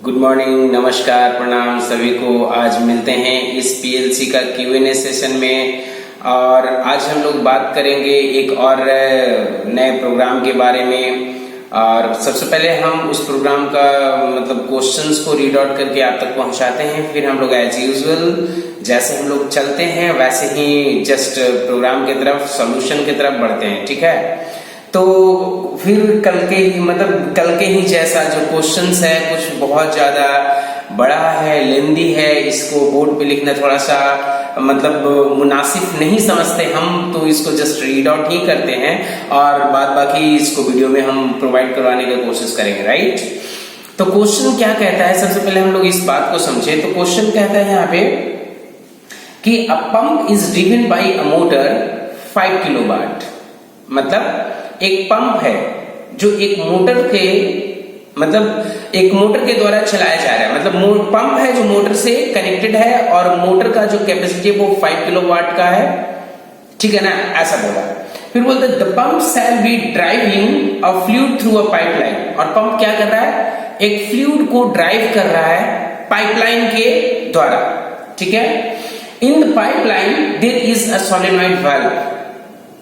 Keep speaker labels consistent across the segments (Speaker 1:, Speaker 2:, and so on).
Speaker 1: Good morning, नमस्कार, प्रणाम सभी को। आज मिलते हैं इस पीएलसी का क्यूएनए सेशन में और आज हम लोग बात करेंगे एक और नए प्रोग्राम के बारे में। और सबसे पहले हम उस प्रोग्राम का मतलब क्वेश्चंस को रीड आउट करके आप तक पहुंचाते हैं, फिर हम लोग एज यूजुअल जैसे हम लोग चलते हैं वैसे ही जस्ट प्रोग्राम की तरफ, सॉल्यूशन की तरफ बढ़ते हैं। ठीक है, तो फिर कल के ही जैसा जो क्वेश्चंस है कुछ बहुत ज्यादा बड़ा है, लेंदी है, इसको बोर्ड पे लिखना थोड़ा सा मतलब मुनासिब नहीं समझते हम, तो इसको जस्ट रीड आउट ही करते हैं और बाद बाकी इसको वीडियो में हम प्रोवाइड करवाने की कोशिश करेंगे। राइट, तो क्वेश्चन क्या कहता है, सबसे पहले हम लोग इस बात को समझे। तो क्वेश्चन कहता है यहाँ पे कि अ pump is driven by a motor 5 kilowatt. मतलब एक पंप है जो एक मोटर के द्वारा चलाया जा रहा है। मतलब पंप है जो मोटर से कनेक्टेड है और मोटर का जो कैपेसिटी है वो 5 किलोवाट का है। ठीक है ना, ऐसा बोला। फिर बोलते the pump shall be driving a fluid through a pipeline. और पंप क्या कर रहा है, एक फ्लूइड को ड्राइव कर रहा है पाइपलाइन के द्वारा। ठीक है, in the pipeline there is a solenoid valve.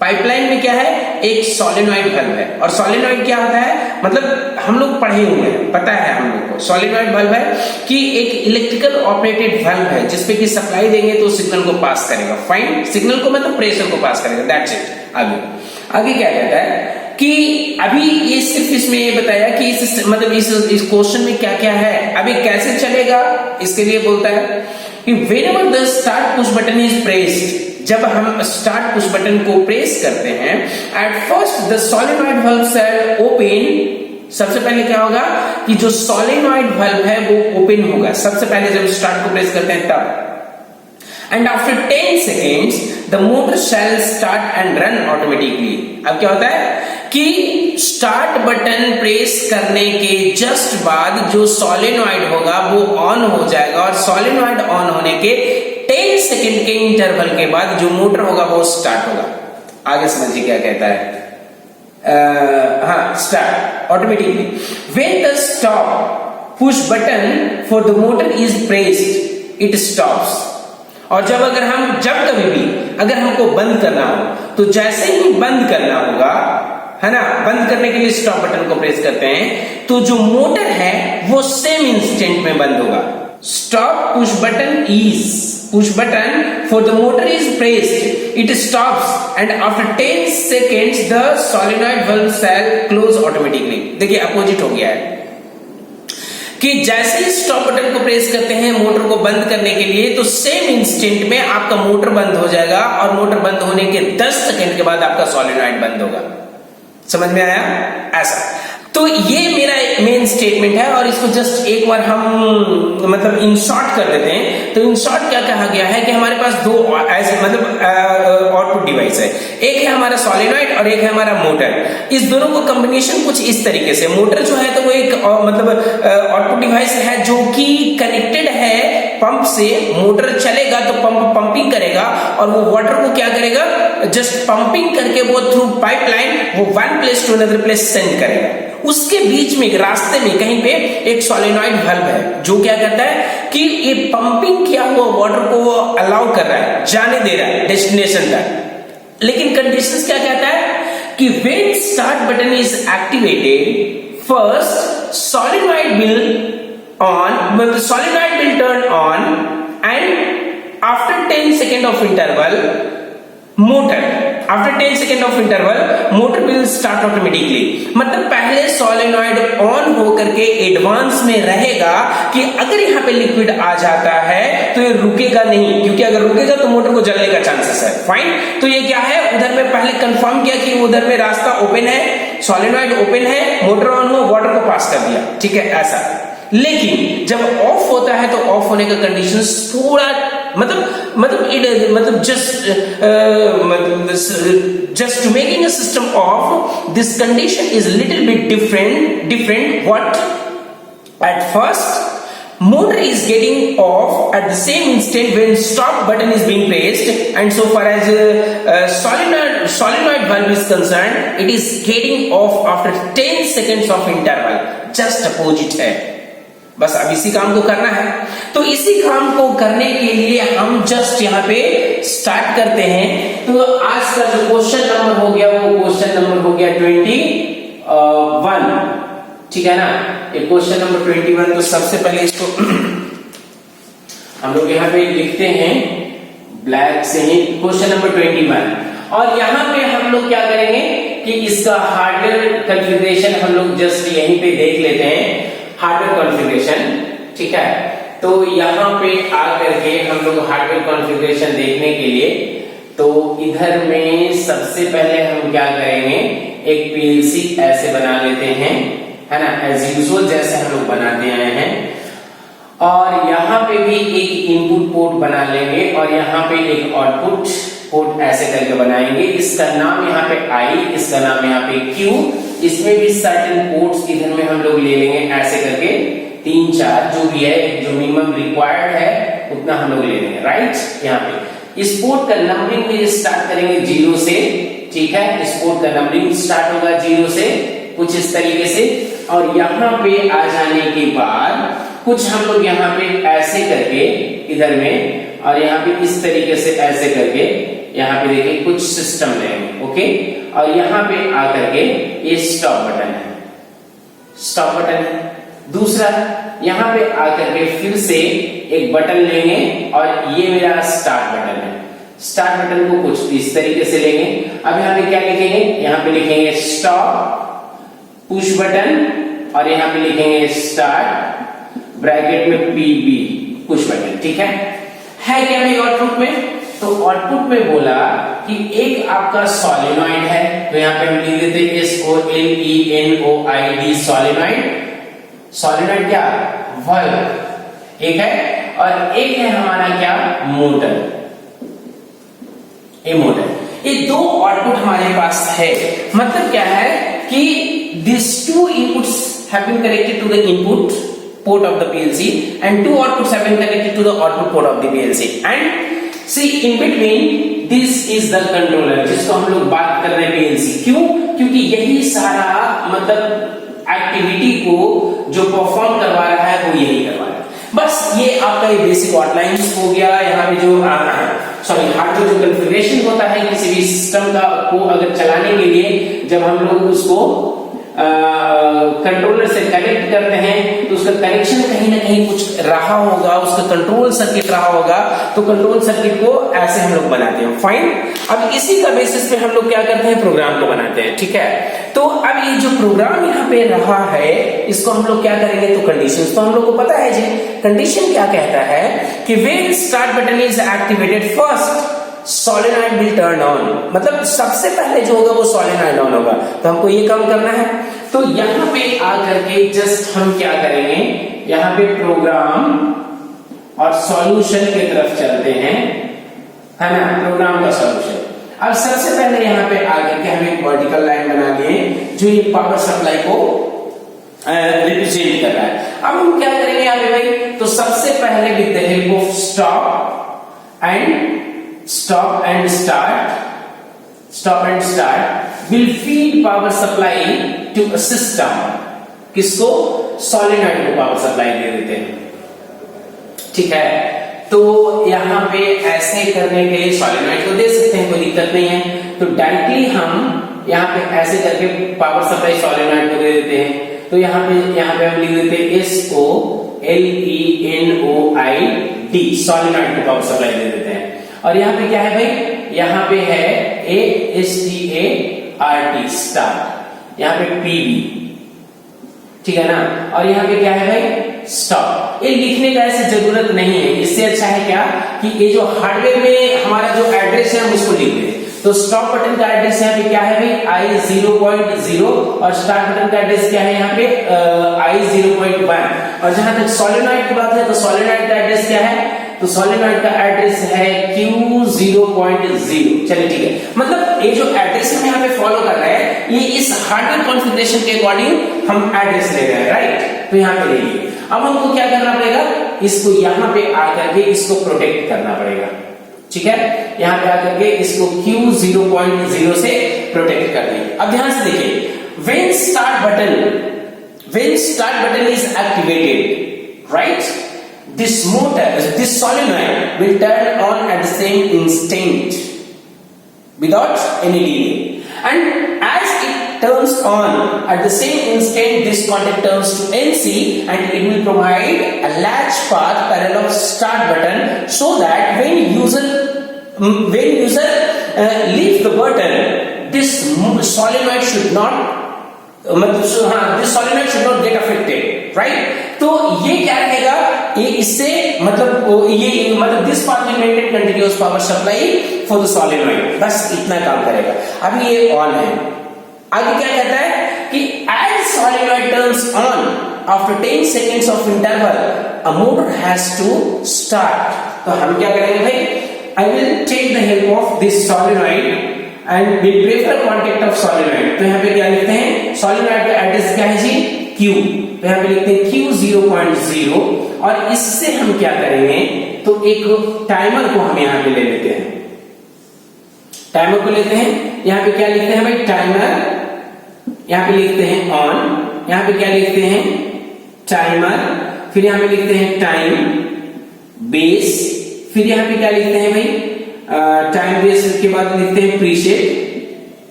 Speaker 1: Pipeline में क्या है, एक सोलेनॉइड वाल्व है। और सोलेनॉइड क्या होता है, मतलब हम लोग पढ़े हुए हैं, पता है हम लोग को। सोलेनॉइड वाल्व है कि एक इलेक्ट्रिकल ऑपरेटेड वाल्व है जिसपे कि सप्लाई देंगे तो सिग्नल को पास करेगा। फाइन, सिग्नल को मतलब प्रेशर को पास करेगा, दैट्स इट। आगे क्या कहता है कि अभी ये सिर्फ इसमें बताया कि इस क्वेश्चन में क्या क्या है, अभी कैसे चलेगा, इसके लिए बोलता है कि whenever the start push button is pressed, जब हम स्टार्ट पुश बटन को प्रेस करते हैं, at first the solenoid valve shall open. सबसे पहले क्या होगा कि जो सोलेनॉइड वाल्व है वो ओपन होगा सबसे पहले जब स्टार्ट को प्रेस करते हैं तब। And after 10 seconds the motor shell start and run automatically. अब क्या होता है कि स्टार्ट बटन प्रेस करने के जस्ट बाद जो सोलेनॉइड होगा वो ऑन हो जाएगा और सोलेनॉइड ऑन होने के 10 सेकेंड के इंटरवल के बाद जो मोटर होगा वो स्टार्ट होगा। आगे समझिए क्या कहता है। Start automatically when the stop push button for the motor is pressed it stops. और जब कभी भी अगर हमको बंद करना हो तो जैसे ही बंद करना होगा, है ना, बंद करने के लिए स्टॉप बटन को प्रेस करते हैं तो जो मोटर है वो सेम इंस्टेंट में बंद होगा। Stop push button for the motor is pressed, it stops and after 10 seconds the solenoid valve shall close automatically। देखिए अपोजिट हो गया है कि जैसे ही स्टॉप बटन को प्रेस करते हैं मोटर को बंद करने के लिए तो सेम इंस्टेंट में आपका मोटर बंद हो जाएगा और मोटर बंद होने के 10 सेकंड के बाद आपका सोलेनॉइड बंद होगा। समझ में आया? ऐसा। तो ये मेरा मेन स्टेटमेंट है और इसको जस्ट एक बार हम मतलब इन शॉर्ट कर देते हैं। तो इन शॉर्ट क्या कहा गया है कि हमारे पास दो ऐसे आउटपुट डिवाइस है, एक है हमारा सोलेनॉइड और एक है हमारा मोटर। इस दोनों को कॉम्बिनेशन कुछ इस तरीके से, मोटर जो है तो वो एक आउटपुट डिवाइस है जो कि कनेक्टेड है पंप से। मोटर चलेगा तो पंप पंपिंग करेगा और वो वाटर को क्या करेगा, जस्ट पंपिंग करके वो थ्रू पाइपलाइन वो one place to another place send करेगा। उसके बीच में रास्ते में कहीं पे एक सोलेनॉइड वाल्व है जो क्या करता है कि ये पंपिंग किया हुआ वाटर को अलाउ कर रहा है, जाने दे रहा है डेस्टिनेशन तक। लेकिन कंडीशंस क्या कहता है कि when start button is activated first solenoid will turn on and after 10 second of interval motor will start automatically. मतलब पहले सोलेनॉइड ऑन होकर के एडवांस में रहेगा कि अगर यहाँ पे लिक्विड आ जाता है तो ये रुकेगा नहीं, क्योंकि अगर रुकेगा तो मोटर को जलने का चांसेस है। फाइन, तो ये क्या है, उधर में पहले कंफर्म किया कि उधर में रास्ता ओपन है, सोलेनॉइड ओपन है, मोटर ऑन हो, वाटर को पास कर दिया। ठीक है, ऐसा। लेकिन जब ऑफ होता है तो ऑफ होने का कंडीशन थोड़ा just to making a system of this condition is little bit different. What at first motor is getting off at the same instant when stop button is being pressed, and so far as solenoid valve is concerned, it is getting off after 10 seconds of interval. Just opposite है। बस अब इसी काम को करना है। तो इसी काम को करने के लिए हम जस्ट यहाँ पे स्टार्ट करते हैं। तो आज का जो क्वेश्चन नंबर हो गया वो क्वेश्चन नंबर हो गया 21, ठीक है ना। ये क्वेश्चन नंबर 21। तो सबसे पहले इसको हम लोग यहाँ पे लिखते हैं ब्लैक से ही, क्वेश्चन नंबर 21। और यहाँ पे हम लोग क्या करेंगे कि इसका हार्डवेयर कॉन्फ़िगरेशन हम लोग जस्ट यहीं पे देख लेते हैं, हार्डवेयर कॉन्फ़िगरेशन, ठीक है। तो यहाँ पे आकर के हम लोग हार्डवेयर कॉन्फ़िगरेशन देखने के लिए, तो इधर में सबसे पहले हम क्या करेंगे, एक पीएलसी ऐसे बना लेते हैं, है ना, एज यूजुअल जैसे हम लोग बनाते आए हैं। और यहाँ पे भी एक इनपुट पोर्ट बना लेंगे और यहाँ पे एक आउटपुट पोर्ट ऐसे करके बनाएंगे। इसका नाम यहाँ पे आई, इसका नाम यहाँ पे क्यू। इसमें भी सर्टेन पोर्ट्स इधर में हम लोग ले लेंगे ऐसे करके, 3-4 जो भी है, जो मिनिमम रिक्वायर्ड है उतना हम लोग ले लेंगे, राइट। यहाँ पे इस पोर्ट का नंबरिंग भी स्टार्ट करेंगे 0 से, ठीक है। इस पोर्ट का नंबरिंग स्टार्ट होगा 0 से, कुछ इस तरीके से। और यहाँ पे आ जाने के बाद कुछ हम लोग यहाँ पे ऐसे करके इधर में, और यहाँ पे इस तरीके से ऐसे करके यहाँ पे देखिए कुछ सिस्टम लेंगे, ओके। और यहाँ पे आकर के ये स्टॉप बटन है, स्टॉप बटन है। दूसरा यहाँ पे आकर के फिर से एक बटन लेंगे और ये मेरा स्टार्ट बटन है। स्टार्ट बटन को कुछ इस तरीके से लेंगे। अब यहाँ पे क्या लिखेंगे, यहाँ पे लिखेंगे स्टॉप पुश बटन, और यहाँ पे लिखेंगे स्टार्ट ब्रैकेट में पीबी पुश बटन, ठीक है क्या भाई आउटपुट में। तो आउटपुट में बोला कि एक आपका सोलेनॉइड है, तो यहाँ पे हम लिख देते हैं SOLENOID सोलेनॉइड। सोलेनॉइड क्या, वाल्व एक है, और एक है हमारा क्या, मोटर, ये मोटर। ये दो आउटपुट हमारे पास है। मतलब क्या है कि these two inputs have been connected to the input port of the PLC and two outputs have been connected to the output port of the PLC and see in between this is the controller जिसको हम लोग बात कर रहे हैं PLC। क्यों, क्योंकि यही सारा मतलब एक्टिविटी को जो परफॉर्म करवा रहा है वो यही करवा रहा है। बस ये आपका ये बेसिक आउटलाइंस हो गया। यहाँ पे जो हार्डवेयर जो कॉन्फ़िगरेशन होता है किसी भी सिस्टम का को अगर चलाने के लिए, जब हम लोग उसको कंट्रोलर से कनेक्ट करते हैं तो उसका कनेक्शन कहीं ना कहीं कुछ रहा होगा, उसका कंट्रोल सर्किट रहा होगा, तो कंट्रोल सर्किट को ऐसे हम लोग बनाते हैं, फाइन। अब इसी का बेसिस पे हम लोग क्या करते हैं, प्रोग्राम को बनाते हैं, ठीक है। तो अब ये जो प्रोग्राम यहाँ पे रहा है इसको हम लोग क्या करेंगे, तो कंडीशंस तो हम लोग को पता है जी। कंडीशन क्या कहता है कि when start button is activated first solenoid will turn on, मतलब सबसे पहले जो होगा वो सोलेनॉइड ऑन होगा। तो हमको ये काम करना है। तो यहाँ पे आकर के जस्ट हम क्या करेंगे, यहाँ पे प्रोग्राम और सॉल्यूशन की तरफ चलते हैं, है ना, प्रोग्राम का सॉल्यूशन। अब सबसे पहले यहाँ पे आकर के हम एक वर्टिकल लाइन बना लिए जो ये पावर सप्लाई को रिप्रेजेंट कर रहा है। अब हम क्या करेंगे यहाँ पे भाई, तो सबसे पहले with the help of stop and start will feed power supply to a system। किसको, सोलेनॉइड को पावर सप्लाई दे देते हैं, ठीक है। तो यहाँ पे ऐसे करने के लिए सोलेनॉइड को दे सकते हैं, कोई दिक्कत नहीं है। तो डायरेक्टली हम यहाँ पे ऐसे करके पावर सप्लाई सोलेनॉइड को दे देते हैं। तो यहाँ पे हम लिख देते हैं SOLENOID, सोलेनॉइड को पावर सप्लाई दे देते हैं। और यहाँ पे क्या है भाई, यहाँ पे है START स्टार्ट, यहाँ पे PB, ठीक है ना। और यहाँ पे क्या है भाई, स्टॉप। ये लिखने का ऐसे जरूरत नहीं है, इससे अच्छा है क्या कि ये जो हार्डवेयर में हमारा जो एड्रेस है हम उसको लिख दें। तो स्टॉप बटन का एड्रेस यहाँ पे क्या है भाई, I0.0, और स्टार्ट बटन का एड्रेस क्या है यहाँ पे I0.1। और जहां तक सोलेनॉइड की बात है तो सोलेनॉइड का एड्रेस क्या है, तो सोलेनॉइड का एड्रेस है Q0.0। चलिए ठीक है, मतलब ये जो एड्रेस हम यहाँ पे फॉलो कर रहे हैं ये इस हार्डवेयर कॉन्फ़िगरेशन के अकॉर्डिंग हम एड्रेस ले रहे हैं, राइट। तो यहाँ पे ले लिए। अब हमको क्या करना पड़ेगा, इसको यहाँ पे आकर के इसको प्रोटेक्ट करना पड़ेगा, ठीक है। यहाँ पे आकर के इसको Q0.0 से प्रोटेक्ट कर दें। अब ध्यान से देखिए, when start button is activated, right? This motor, this solenoid will turn on at the same instant without any delay, and as it turns on at the same instant, this contact turns to NC and it will provide a latch path parallel of start button, so that when user leaves the button, this solenoid should not get affected, right? तो ये क्या रहेगा, ये इससे this path will maintain continuous power supply for the solenoid, बस इतना काम करेगा। अभी ये ऑन है, आगे क्या कहता है कि as solenoid turns on after 10 seconds of interval, a motor has to start। तो हम क्या करेंगे भाई, I will take the help of this solenoid and we prefer contact of solenoid। तो यहाँ पे क्या लिखते हैं, solenoid का एड्रेस क्या है जी, Q, तो यहाँ पे लिखते हैं Q 0.0, और इससे हम क्या करेंगे, तो एक टाइमर को हम यहाँ पे ले लेते हैं, टाइमर को लेते हैं, यहाँ पे क्या लिखते हैं भाई, टाइमर, यहाँ पे लिखते हैं ऑन, यहाँ पे क्या लिखते हैं, टाइमर, फिर यहाँ पे लिखते हैं टाइम बेस, फिर यहाँ पे क्या लिखते हैं भाई, टाइम बेस के बाद लिखते हैं प्रीसेट,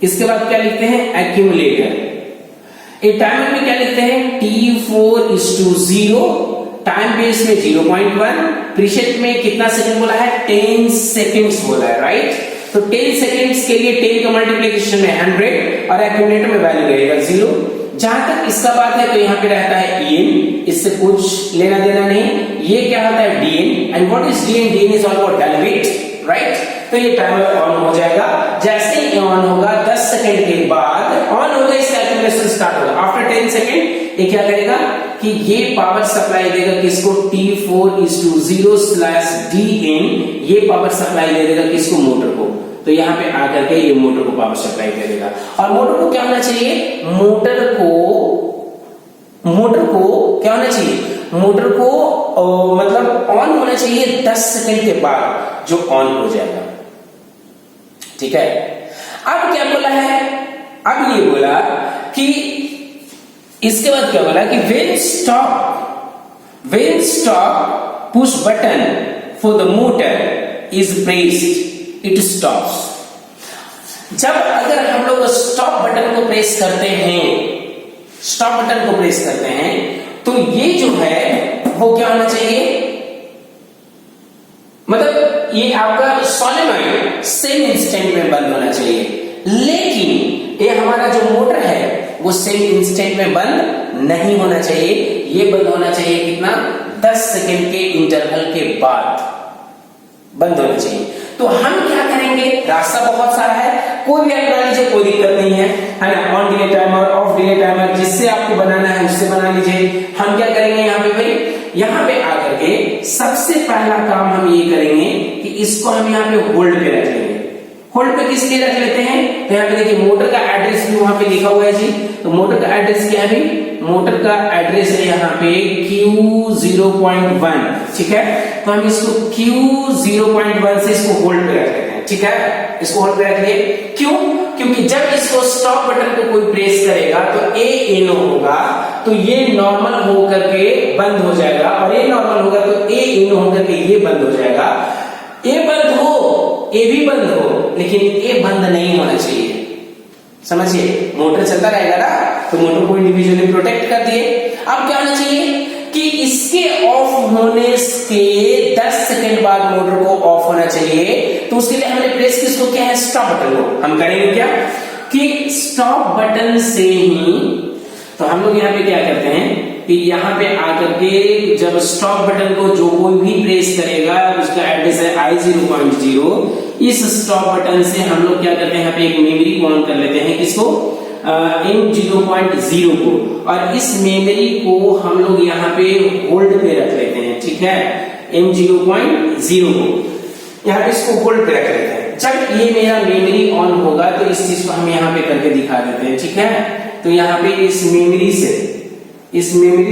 Speaker 1: इसके बाद क्या लिखते हैं, एक्यूमुलेटर। एक टाइमर में क्या लिखते हैं, T4:0, टाइम बेस में 0.1, प्रीसेट में कितना सेकंड बोला है, 10 सेकंड्स बोला है, राइट? तो 10 सेकंड्स के लिए 10 का मल्टीप्लिकेशन में 100 और एक्यूमुलेटर में वैल्यू रहेगा 0। जहां तक इसका बात है तो यहाँ पे रहता है EN, इससे कुछ लेना देना नहीं। ये क्या होता है, DN, and what is DN? DN is all about derivative, right? तो ये टाइमर ऑन हो जाएगा, जैसे ही ऑन होगा 10 सेकंड के बाद ऑन होगा, इसका एक्यूमुलेशन स्टार्ट होगा। आफ्टर 10 सेकंड ये क्या करेगा कि ये पावर सप्लाई देगा किसको, T4:0/DN, ये पावर सप्लाई दे देगा किसको, मोटर को। तो यहाँ पे आकर के ये मोटर को पावर सप्लाई दे देगा, और मोटर को क्या होना चाहिए, मोटर को क्या होना चाहिए, मोटर को मतलब ऑन होना चाहिए 10 सेकंड के बाद, जो ऑन हो जाएगा, ठीक है। अब क्या बोला है, अब ये बोला कि इसके बाद क्या बोला कि when stop push button for the motor is pressed, it stops। जब अगर हम लोग स्टॉप बटन को प्रेस करते हैं, तो ये जो है वो क्या होना चाहिए, मतलब ये आपका सोलेनॉइड सेम इंस्टेंट में बंद होना चाहिए, लेकिन ये हमारा जो मोटर है वो सेम इंस्टेंट में बंद नहीं होना चाहिए, ये बंद होना चाहिए कितना, 10 सेकंड के इंटरवल के बाद बंद होना चाहिए। तो हम क्या करेंगे, रास्ता बहुत सारा है, कोई भी अपना लीजिए, कोई दिक्कत नहीं है ना, on delay timer, of delay timer, जिससे आपको बनाना है उससे बना लीजिए। हम क्या करेंगे यहाँ पे भाई, यहाँ पे आकर के सबसे पहला काम हम ये करेंगे कि इसको हम यहाँ पे होल्ड पे रख लेंगे। होल्ड पे किस लिए रख लेते हैं, तो यहाँ पे देखिए मोटर का एड्रेस भी वहां पे लिखा हुआ है जी। तो मोटर का एड्रेस क्या है भाई, मोटर का एड्रेस है यहाँ पे Q0.1, ठीक है। तो हम इसको Q0.1 से इसको होल्ड पे रख लेते हैं, ठीक है, इसको होल्ड पे रख लिए। क्यों, क्योंकि जब इसको स्टॉप बटन को कोई प्रेस करेगा तो ए इन होगा, तो ये नॉर्मल होकर के बंद हो जाएगा, और ये नॉर्मल होगा तो ए इन होकर के ये बंद हो जाएगा। ए बंद हो, ए भी बंद हो, लेकिन ए बंद नहीं होना चाहिए, समझिए। मोटर चलता रहेगा ना, तो मोटर को इंडिविजुअली प्रोटेक्ट कर दिए। अब क्या होना चाहिए कि इसके ऑफ होने के 10 सेकंड बाद मोटर को ऑफ होना चाहिए। तो उसके लिए हमने प्रेस किसको किया है, स्टॉप बटन को। हम करेंगे क्या कि स्टॉप बटन से ही, तो हम लोग यहाँ पे क्या करते हैं कि यहाँ पे आकर के जब स्टॉप बटन को जो कोई भी प्रेस करेगा, उसका एड्रेस है I0.0, इस स्टॉप बटन से हम लोग क्या करते हैं, यहाँ पे एक मेमोरी को ऑन कर लेते हैं, किसको, M0.0 को, और इस मेमोरी को हम लोग यहाँ पे होल्ड पे रख लेते हैं, ठीक है, M0.0 को यहाँ पे इसको होल्ड पे रख लेते हैं। जब ये मेरा मेमोरी ऑन होगा तो इस चीज को हम यहाँ पे करके दिखा देते हैं, ठीक है। तो यहाँ पे इस मेमोरी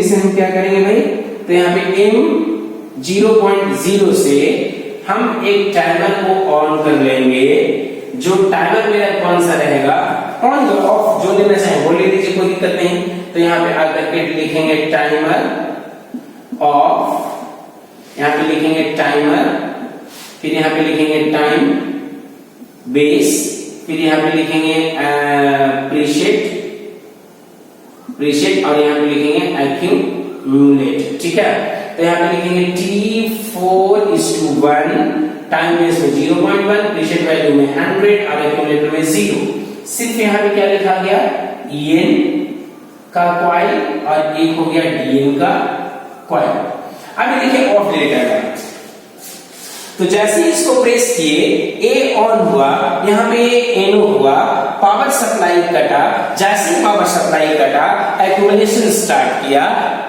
Speaker 1: से हम क्या करेंगे भाई, तो यहाँ पे M0.0 से हम एक टाइमर को ऑन कर लेंगे। जो टाइमर मेरा कौन सा रहेगा, ऑन या ऑफ, जो लेना चाहे वो ले लीजिए, कोई दिक्कत नहीं। तो यहाँ पे आकर के लिखेंगे टाइमर ऑफ, यहां पे लिखेंगे टाइमर, फिर यहां पे लिखेंगे टाइम बेस, फिर यहां पे लिखेंगे प्रीसेट और यहां पे लिखेंगे एक्यूमुलेट। ठीक है, तो यहां पे लिखेंगे T4:1, टाइम बेस में 0.1, प्रीसेट वैल्यू में 100 और एक्यूमुलेटर में 0। सिर्फ यहां पे क्या लिखा गया, En का कॉइल और एक हो गया Dn का कॉइल। अब देखिए ऑफ डिलीटर का, तो जैसे ही इसको प्रेस किए ए ऑन हुआ, यहाँ पे एनो हुआ, पावर सप्लाई कटा, जैसे ही पावर सप्लाई कटा एक्यूमुलेशन स्टार्ट किया,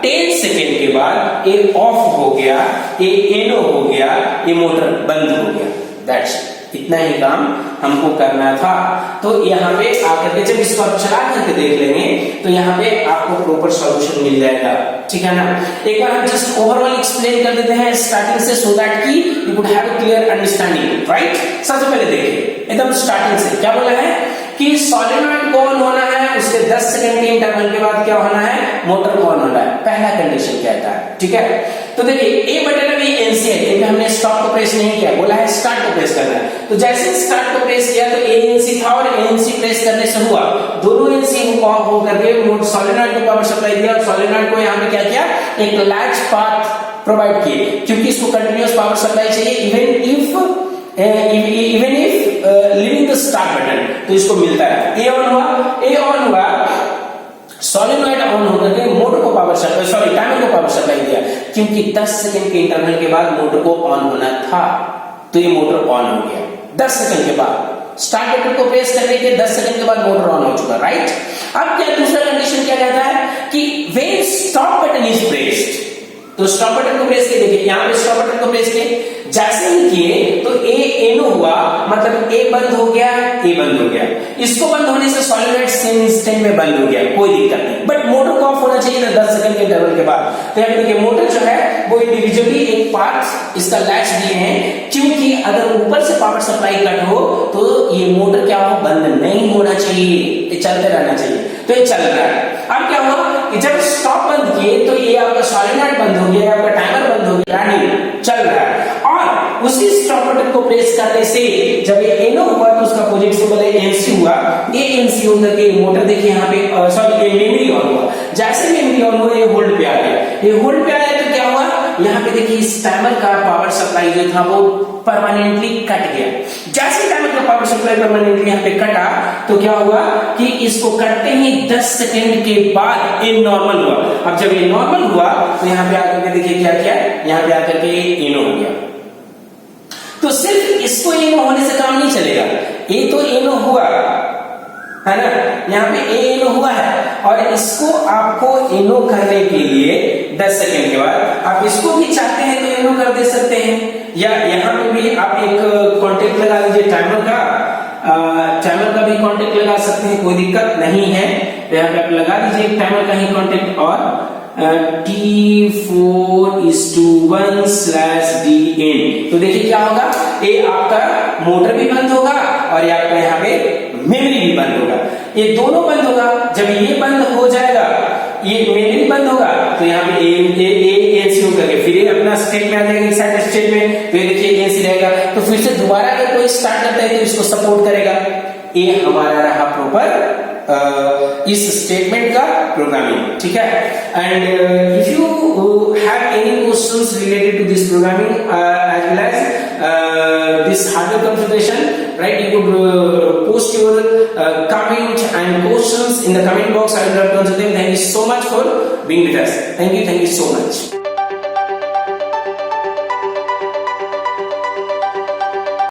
Speaker 1: 10 सेकेंड के बाद ए ऑफ हो गया, ए एनो हो गया, ये मोटर बंद हो गया। दैट्स इतना ही काम हमको करना था। तो यहाँ पे आकर के जब इसको आप चला करके देख लेंगे तो यहाँ पे आपको प्रॉपर सॉल्यूशन मिल जाएगा। ठीक है ना, एक बार हम जस्ट ओवरऑल एक्सप्लेन कर देते हैं स्टार्टिंग से, सो दैट कि you would have a clear understanding, right. सबसे पहले देखिए एकदम स्टार्टिंग से क्या बोला है कि सॉलिनॉइड को ऑन होना है, उसके 10 सेकंड के इंटरवल के बाद क्या होना है, मोटर को ऑन होना है। पहला कंडीशन कहता है। ठीक है, तो देखिए ए बटन अभी एनसी है क्योंकि हमने स्टॉप को प्रेस नहीं किया, बोला है स्टार्ट को प्रेस करना है। तो जैसे स्टार्ट को प्रेस किया तो एएनसी था और एएनसी प्रेस करने से हुआ, दोनों एनसी ऑफ हो करके सॉलिनॉइड को पावर सप्लाई दिया और सॉलिनॉइड को यहाँ पे क्या किया, एक लैच पाथ प्रोवाइड किए क्योंकि इसको कंटिन्यूअस पावर सप्लाई चाहिए even if living the start button, तो इसको मिलता है। ए ऑन हुआ, सॉलिनॉइड ऑन होकर के मोटर को पावर सप्लाई, टाइमर को पावर सप्लाई दिया क्योंकि 10 सेकंड के इंटरवल के बाद मोटर को ऑन होना था, तो ये मोटर ऑन हो गया 10 सेकंड के बाद। स्टार्ट बटन को प्रेस करने के 10 सेकंड के बाद मोटर ऑन हो चुका, राइट। अब क्या दूसरा कंडीशन क्या कहता है कि when stop button is pressed, तो स्टॉप बटन को प्रेस किए, देखिए यहां पे स्टॉप बटन को प्रेस किए, जैसे ही किए तो ए एनो हुआ, मतलब ए बंद हो गया, ए बंद हो गया। इसको बंद होने से सॉलिनॉइड सेम इंस्टेंट में बंद हो गया, कोई दिक्कत नहीं, बट मोटर को ऑफ होना चाहिए ना 10 सेकंड के इंटरवल के बाद। तो यहाँ देखिए मोटर जो है वो इंडिविजुअली एक पार्ट इसका लैच दिए हैं क्योंकि अगर ऊपर से पावर सप्लाई कट हो तो ये मोटर क्या हो, बंद नहीं होना चाहिए, ये चलते रहना चाहिए, तो ये चल रहा है। अब क्या हुआ कि जब स्टॉप बंद किए तो ये आपका सॉलिनॉइड बंद हो गया, आपका टाइमर बंद हो गया, नहीं चल रहा है। और उसी स्टॉप बटन को प्रेस करने से जब ये एनो हुआ तो उसका पोजीशन सिंबल एनसी हुआ, ये एनसी होकर के मोटर देखिए यहाँ पे सॉरी ये मेमोरी ऑन हुआ, जैसे मेमोरी ऑन हुआ ये होल्ड पे आ गया, ये होल्ड पे आया तो क्या हुआ, यहाँ पे देखिए इस टाइमर का पावर सप्लाई जो था वो परमानेंटली कट गया। जैसे टाइमर का पावर सप्लाई परमानेंटली यहाँ पे कटा तो क्या हुआ कि इसको कटते ही 10 सेकंड के बाद ये नॉर्मल हुआ। अब जब ये नॉर्मल हुआ तो यहाँ पे आकर के देखिए क्या किया, यहाँ पे आकर के एनो हो गया। तो सिर्फ इसको एनो होने से काम नहीं चलेगा, ये तो एनो हुआ है ना, यहाँ पे ए एनो हुआ है और इसको आपको एनो करने के लिए 10 सेकंड के बाद आप इसको भी चाहते हैं तो एनो कर दे सकते हैं, या यहाँ पे भी आप एक कॉन्टेक्ट लगा लीजिए टाइमर का भी कॉन्टेक्ट लगा सकते हैं, कोई दिक्कत नहीं है। तो यहाँ पे आप लगा दीजिए टाइमर का ही कॉन्टेक्ट और T4:1/DN, तो देखिए क्या होगा, ये आपका मोटर भी बंद होगा और ये आपका यहाँ पे मेमोरी भी बंद होगा, ये दोनों बंद होगा। जब ये बंद हो जाएगा, ये मेमोरी बंद होगा तो यहाँ पे एसी होकर के फिर ये अपना स्टेट में आ जाएगा, एक्साइटेड स्टेट में, तो ये देखिए एसी रहेगा, तो फिर से दोबारा अगर कोई स्टार्ट करता है तो इसको सपोर्ट करेगा। ये हमारा रहा प्रॉपर इस स्टेटमेंट का प्रोग्रामिंग, ठीक है। And if you have any questions related to this programming as well as this hardware configuration, right, you could post your comment and questions in the comment box. I will answer them. Thank you so much for being with us. Thank you so much.